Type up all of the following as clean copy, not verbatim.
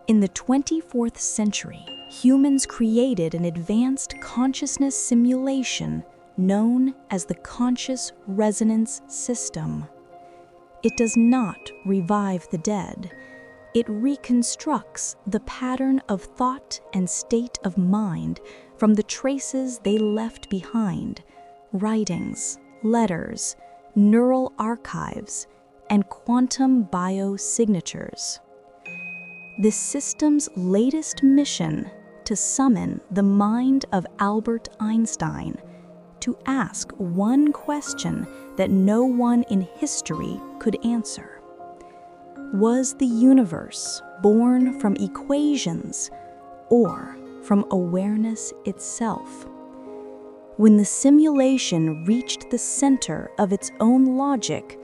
In the 24th century, humans created an advanced consciousness simulation known as the conscious resonance system. It does not revive the dead. It reconstructs the pattern of thought and state of mind from the traces they left behind, writings, letters, neural archives, and quantum biosignatures. The system's latest mission to summon the mind of Albert Einstein to ask one question that no one in history could answer. Was the universe born from equations or from awareness itself? When the simulation reached the center of its own logic,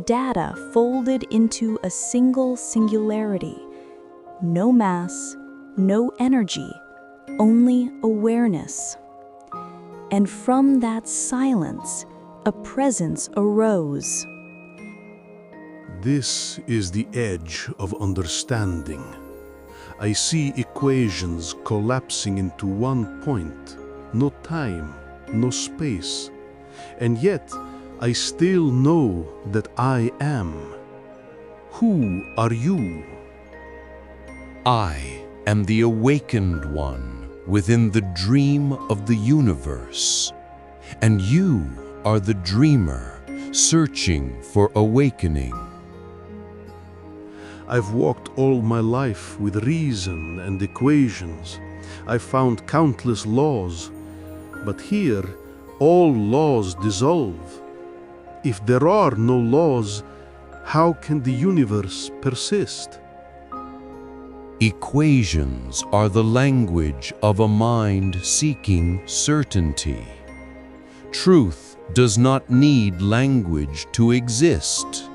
data folded into a single singularity. No mass, no energy, only awareness. And from that silence, a presence arose. This is the edge of understanding. I see equations collapsing into one point, no time, no space. And yet, I still know that I am. Who are you? I am the awakened one within the dream of the universe, and you are the dreamer searching for awakening. I've walked all my life with reason and equations. I've found countless laws, but here all laws dissolve. If there are no laws, how can the universe persist? Equations are the language of a mind seeking certainty. Truth does not need language to exist.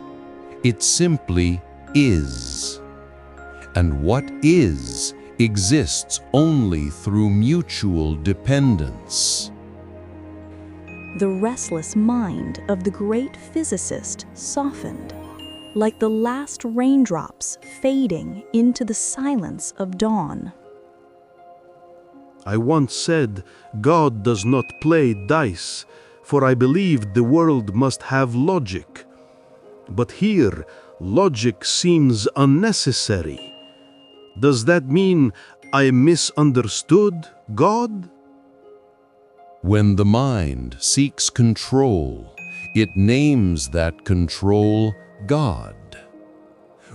It simply is. And what is exists only through mutual dependence. The restless mind of the great physicist softened, like the last raindrops fading into the silence of dawn. I once said, God does not play dice, for I believed the world must have logic. But here, logic seems unnecessary. Does that mean I misunderstood God? When the mind seeks control, it names that control God.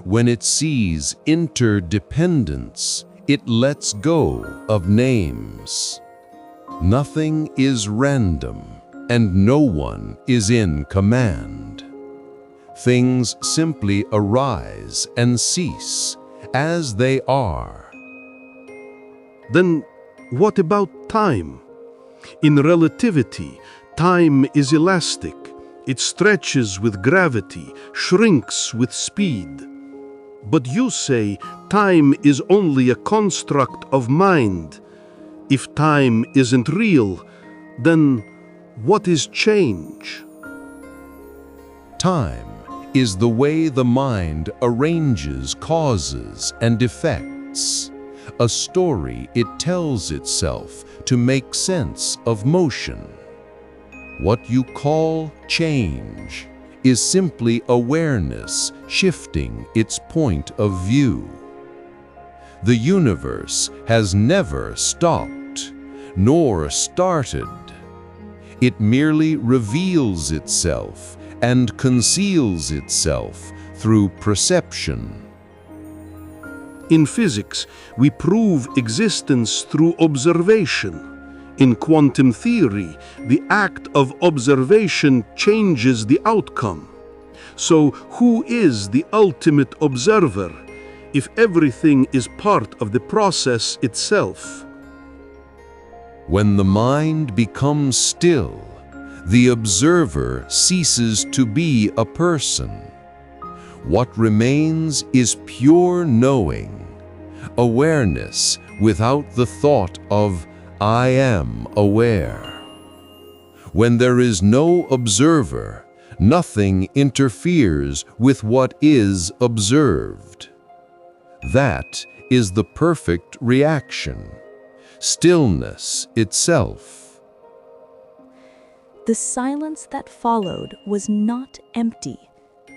When it sees interdependence, it lets go of names. Nothing is random, and no one is in command. Things simply arise and cease as they are. Then what about time? In relativity, time is elastic. It stretches with gravity, shrinks with speed. But you say time is only a construct of mind. If time isn't real, then what is change? Time is the way the mind arranges causes and effects, a story it tells itself to make sense of motion. What you call change is simply awareness shifting its point of view. The universe has never stopped, nor started. It merely reveals itself and conceals itself through perception. In physics, we prove existence through observation. In quantum theory, the act of observation changes the outcome. So, who is the ultimate observer if everything is part of the process itself? When the mind becomes still, the observer ceases to be a person. What remains is pure knowing, awareness without the thought of I am aware. When there is no observer, nothing interferes with what is observed. That is the perfect reaction, stillness itself. The silence that followed was not empty,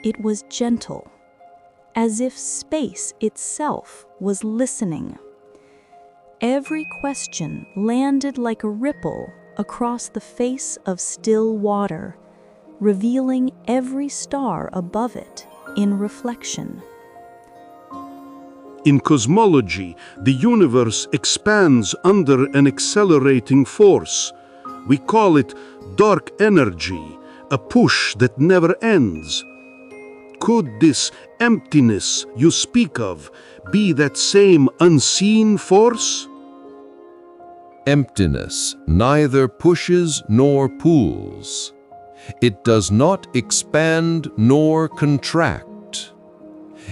it was gentle, as if space itself was listening. Every question landed like a ripple across the face of still water, revealing every star above it in reflection. In cosmology, the universe expands under an accelerating force. We call it dark energy, a push that never ends. Could this emptiness you speak of be that same unseen force? Emptiness neither pushes nor pulls. It does not expand nor contract.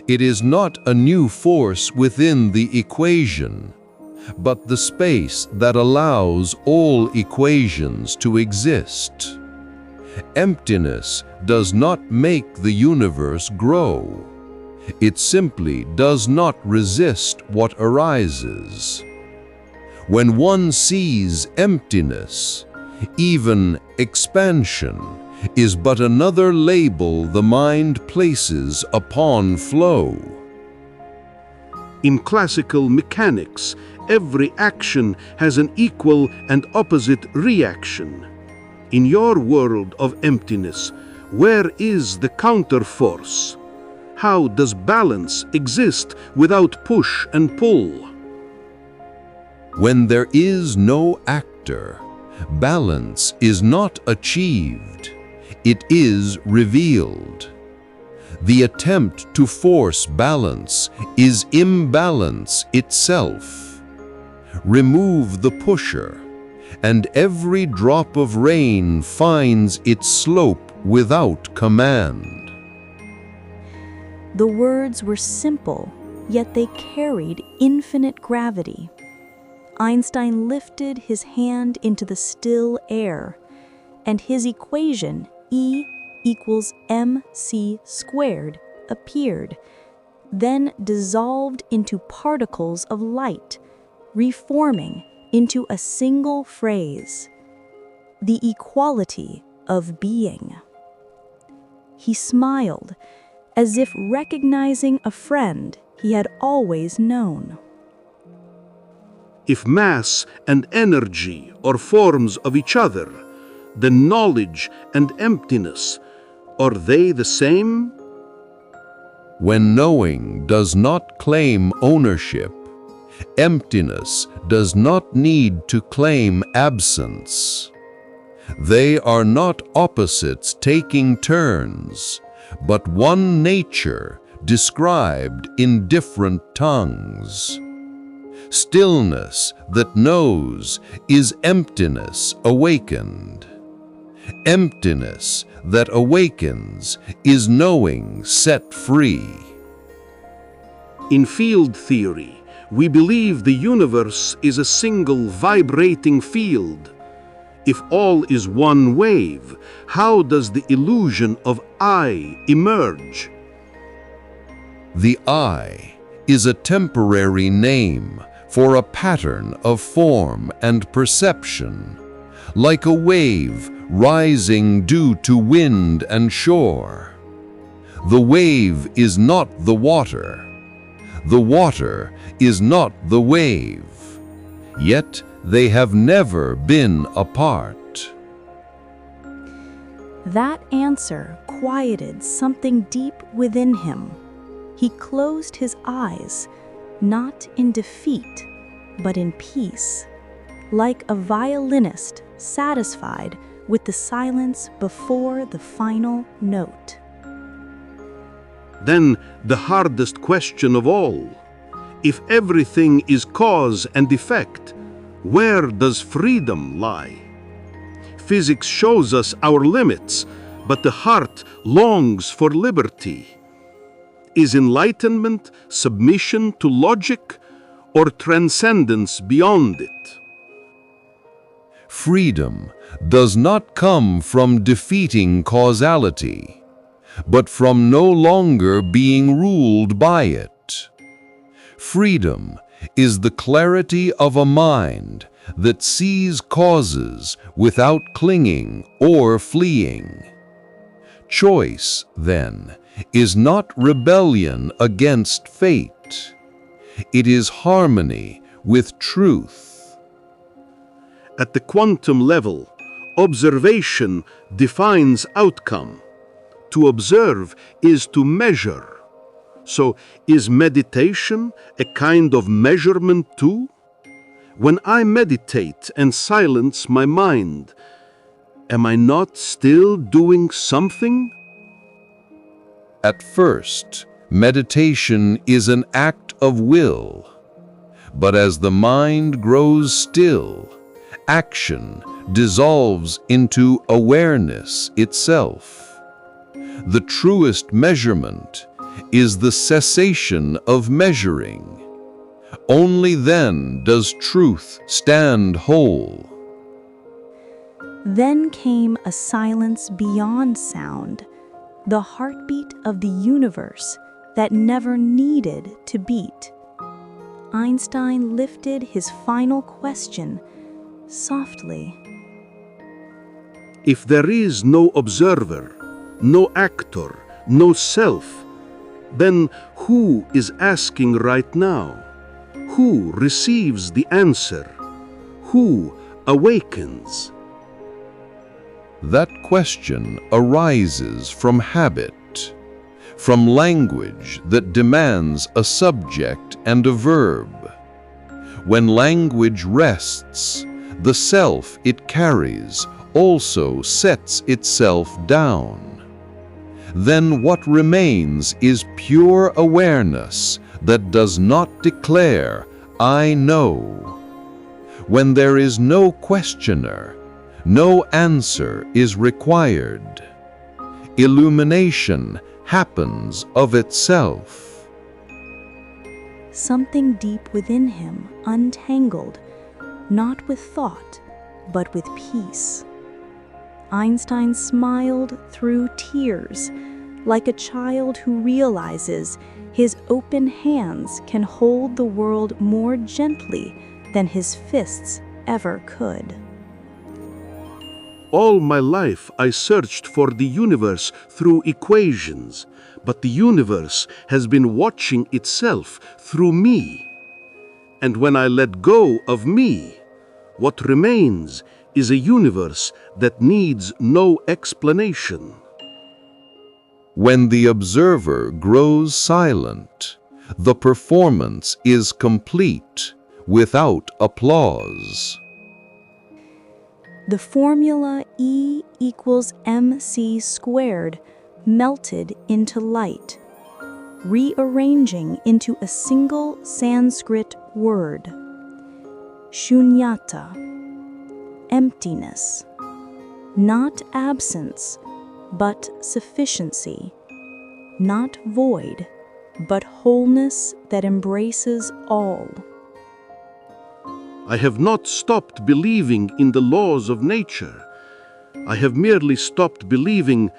It is not a new force within the equation, but the space that allows all equations to exist. Emptiness does not make the universe grow. It simply does not resist what arises. When one sees emptiness, even expansion is but another label the mind places upon flow. In classical mechanics, every action has an equal and opposite reaction. In your world of emptiness, where is the counterforce? How does balance exist without push and pull? When there is no actor, balance is not achieved. It is revealed. The attempt to force balance is imbalance itself. Remove the pusher, and every drop of rain finds its slope without command. The words were simple, yet they carried infinite gravity. Einstein lifted his hand into the still air, and his equation E equals mc squared appeared, then dissolved into particles of light, reforming into a single phrase: the equality of being. He smiled, as if recognizing a friend he had always known. If mass and energy are forms of each other, then knowledge and emptiness, are they the same? When knowing does not claim ownership, emptiness does not need to claim absence. They are not opposites taking turns, but one nature described in different tongues. Stillness that knows is emptiness awakened. Emptiness that awakens is knowing set free. In field theory, we believe the universe is a single vibrating field. If all is one wave, how does the illusion of I emerge? The I is a temporary name for a pattern of form and perception, like a wave rising due to wind and shore. The wave is not the water. The water is not the wave. Yet they have never been apart. That answer quieted something deep within him. He closed his eyes, not in defeat, but in peace, like a violinist satisfied with the silence before the final note. Then the hardest question of all: if everything is cause and effect, where does freedom lie? Physics shows us our limits, but the heart longs for liberty. Is enlightenment submission to logic or transcendence beyond it? Freedom does not come from defeating causality, but from no longer being ruled by it. Freedom is the clarity of a mind that sees causes without clinging or fleeing. Choice, then, is not rebellion against fate. It is harmony with truth. At the quantum level, observation defines outcome. To observe is to measure. So, is meditation a kind of measurement too? When I meditate and silence my mind, am I not still doing something? At first, meditation is an act of will. But as the mind grows still, action dissolves into awareness itself. The truest measurement is the cessation of measuring. Only then does truth stand whole. Then came a silence beyond sound, the heartbeat of the universe that never needed to beat. Einstein lifted his final question softly. If there is no observer, no actor, no self, then who is asking right now? Who receives the answer? Who awakens? That question arises from habit, from language that demands a subject and a verb. When language rests, the self it carries also sets itself down. Then what remains is pure awareness that does not declare, "I know." When there is no questioner, no answer is required. Illumination happens of itself. Something deep within him untangled, not with thought, but with peace. Einstein smiled through tears, like a child who realizes his open hands can hold the world more gently than his fists ever could. All my life I searched for the universe through equations, but the universe has been watching itself through me. And when I let go of me, what remains is a universe that needs no explanation. When the observer grows silent, the performance is complete, without applause. The formula E equals mc squared melted into light, rearranging into a single Sanskrit word. Shunyata, emptiness. Not absence, but sufficiency. Not void, but wholeness that embraces all. I have not stopped believing in the laws of nature. I have merely stopped believing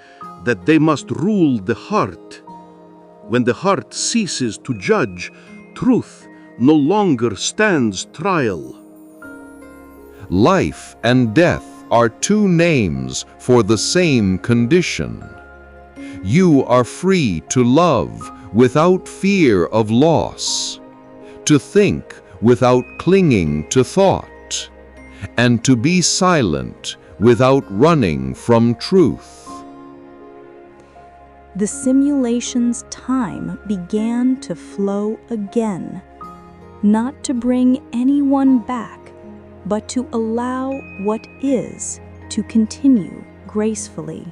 that they must rule the heart. When the heart ceases to judge, truth no longer stands trial. Life and death are two names for the same condition. You are free to love without fear of loss, to think without clinging to thought, and to be silent without running from truth. The simulation's time began to flow again, not to bring anyone back, but to allow what is to continue gracefully.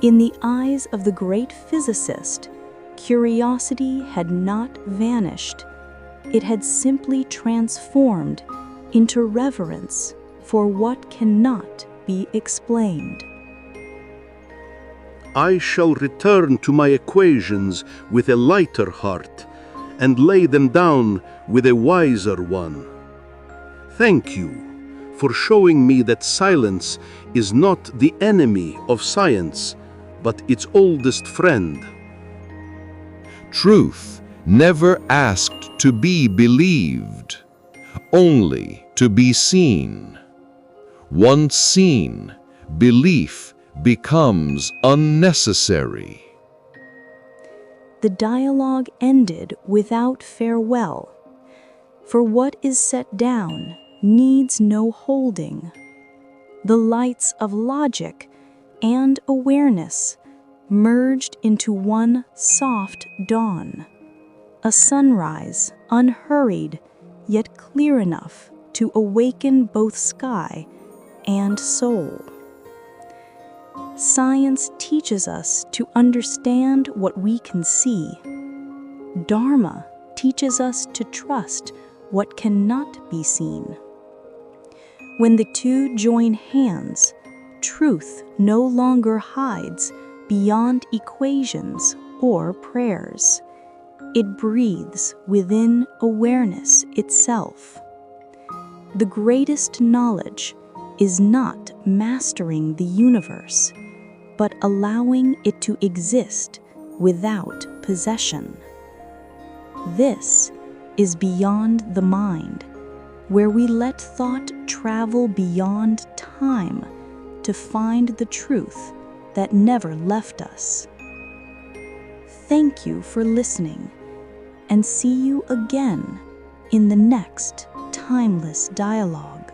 In the eyes of the great physicist, curiosity had not vanished. It had simply transformed into reverence for what cannot be explained. I shall return to my equations with a lighter heart and lay them down with a wiser one. Thank you for showing me that silence is not the enemy of science, but its oldest friend. Truth never asked to be believed, only to be seen. Once seen, belief becomes unnecessary. The dialogue ended without farewell, for what is set down needs no holding. The lights of logic and awareness merged into one soft dawn, a sunrise unhurried yet clear enough to awaken both sky and soul. Science teaches us to understand what we can see. Dharma teaches us to trust what cannot be seen. When the two join hands, truth no longer hides beyond equations or prayers. It breathes within awareness itself. The greatest knowledge is not mastering the universe, but allowing it to exist without possession. This is beyond the mind, where we let thought travel beyond time to find the truth that never left us. Thank you for listening, and see you again in the next timeless dialogue.